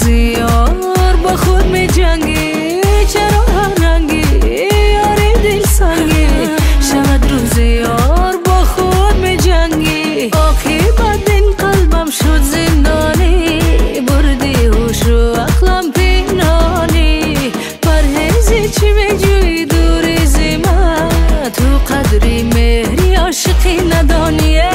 یار با خود می جنگی چرا هر رنگی یاری دل سنگی شود روز یار با خود می جنگی عاقبت این قلبم شد زندانی بردی هوش و عقلم پنهانی پرهیزی چی می جویی دوری زیمه تو قدری مهری عاشقی ندانیه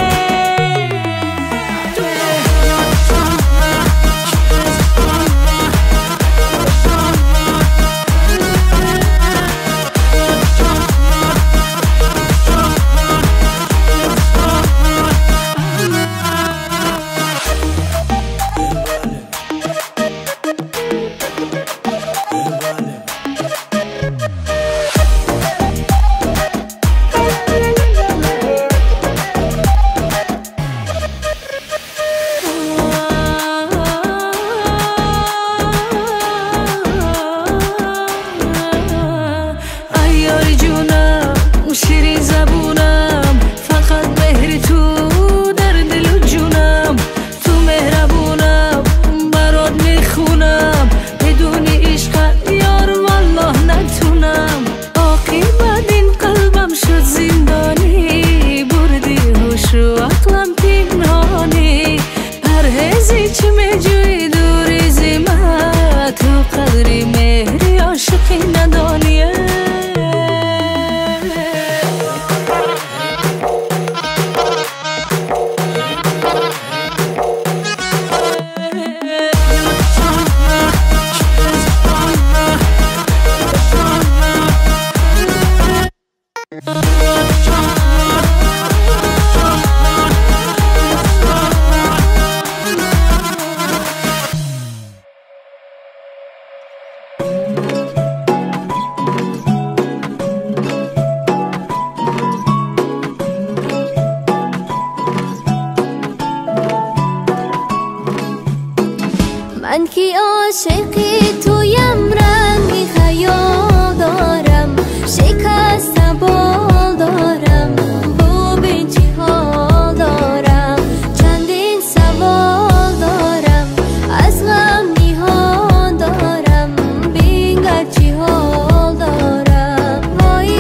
شیرین زبونم فقط مهری تو در دل و جونم تو مهربونم برات میخونم بدون عشقت یار والله نتونم عاقبت این قلبم شد زندانی بردی هوش و عقلم پنهانی پرهیزی چی میجویی دوری زیمه تو قدری مهری عاشقی ندانیه من که عاشقی تویم رنگی خیال دارم شکست بال دارم ببین چی حال دارم چندین سوال دارم از غم نیهان دارم بینگر چی حال دارم وای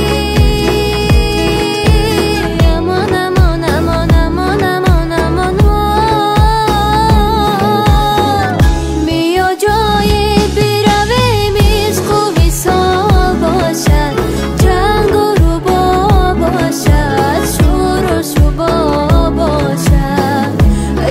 امان امان امان امان امان امان جای برویم عشق و وصال باشد جنگ و ربا باشد شور و شبا باشد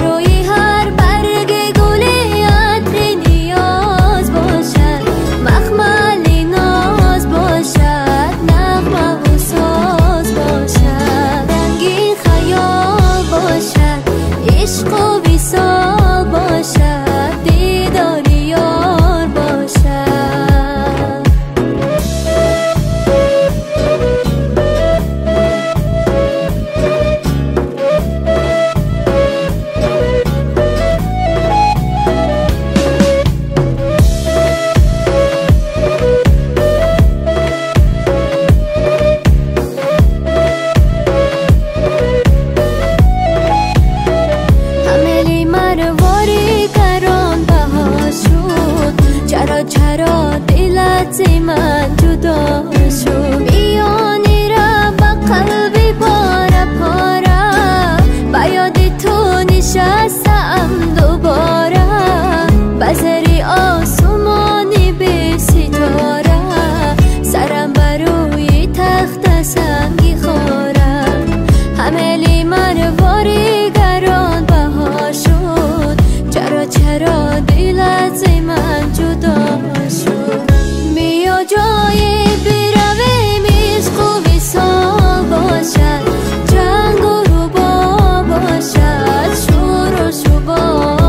روی هر برگ گل عطر نیاز باشد مخمل ناز باشد نغمه و ساز باشد رنگین خیال باشد عشق و وصال باشد دیداری یار باشد حملی مرواری گران بها شد چرا دلت ز من جدا شد میانی را با قلبی پاره پاره با یاد تو نشستم دوباره بزری آسمانی به ستاره سرم بروی تخت سنگی خورم حملی مرواری گران بها شد چرا دلت ز من جدا شد بیا جای برویم عشق و وصال باشد جنگ و ربا باشد شور و شبا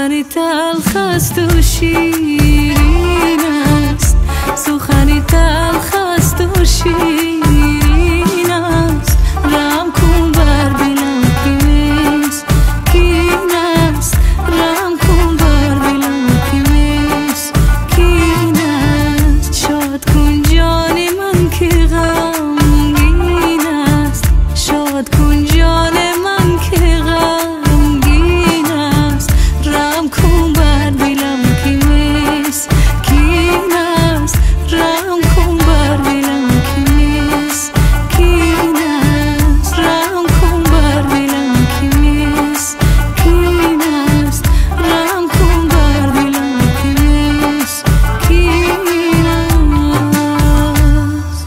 سخنی تلخ است و شیرین است سخنی تلخ است و شیرین است رحم کن بر دلم که مسکین است رحم کن بر دلم که مسکین است شاد کن جان من که غمگین است شاد کن جان من که غمگین است رحم کن بر دلم که مسکین است رحم کن بر دلم که مسکین است رحم کن بر دلم که مسکین است رحم کن بر دلم که مسکین است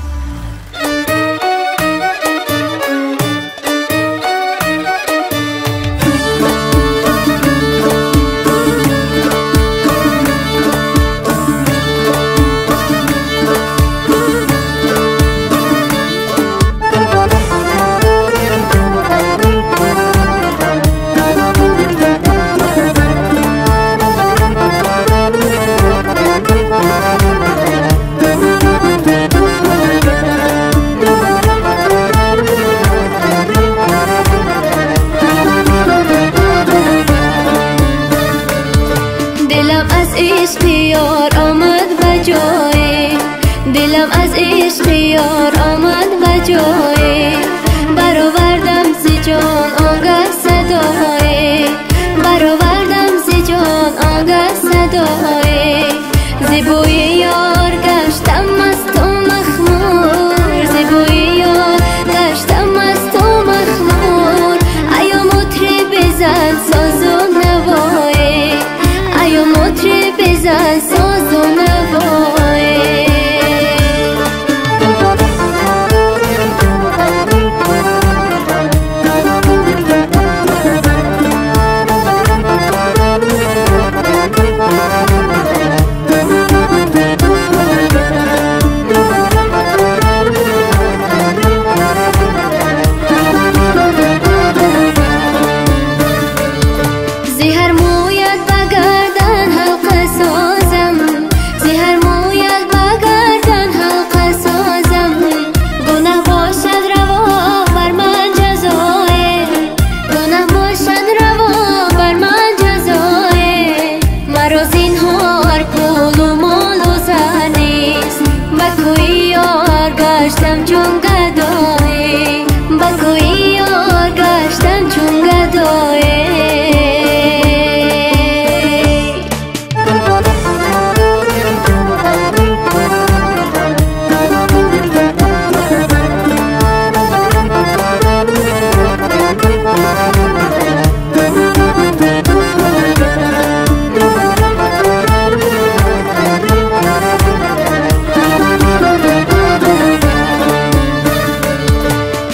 دلم از عشق یار آمد به جای دلم از عشق یار آمد به جای برآوردم ز جان آنگه صدای برآوردم ز جان آنگه صدای ز بوی یار گشتم مست و مخمور ز بوی یار گشتم مست و مخمور ایا مطرب بزن ساز و نوای ایا مطرب بزن ساز و نوای زهر مویت بگردن حلقه سازم زهر مویت بگردن حلقه سازم گناه باشد روا بر من جزای گناه باشد روا بر من جزای مرا زینهار پول و مال و زر نیست به کوی یار گشتم چون گدای به کوی یار گشتم چون گدای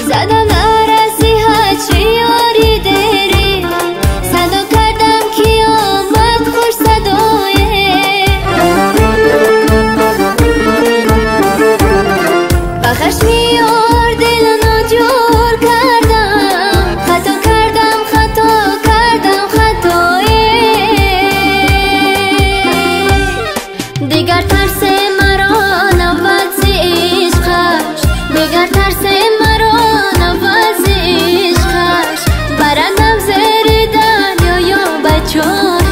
زدم در نصیحت شیاری دری صدا کردم که آمد خوش صدای بخش میار دل ناجور کردم خطا کردم خطای دیگر ترس مرا نبود ز عشقش دیگر ترس مرا نبود ز عشقش برندم زیر دریا یا بچاه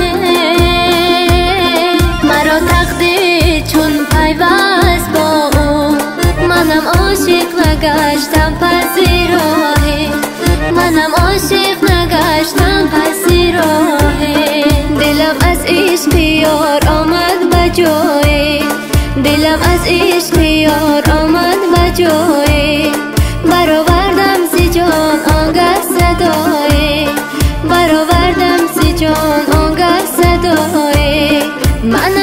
مرا تقدیر چون پیوست با او منم عاشق نگشتم پس راه منم عاشق نگشتم پس راه دلم از عشق یار آمد به جای دلم از عشق یار آمد به جای برآوردم ز جان آنگه صدای برآوردم ز جان آنگه صدای من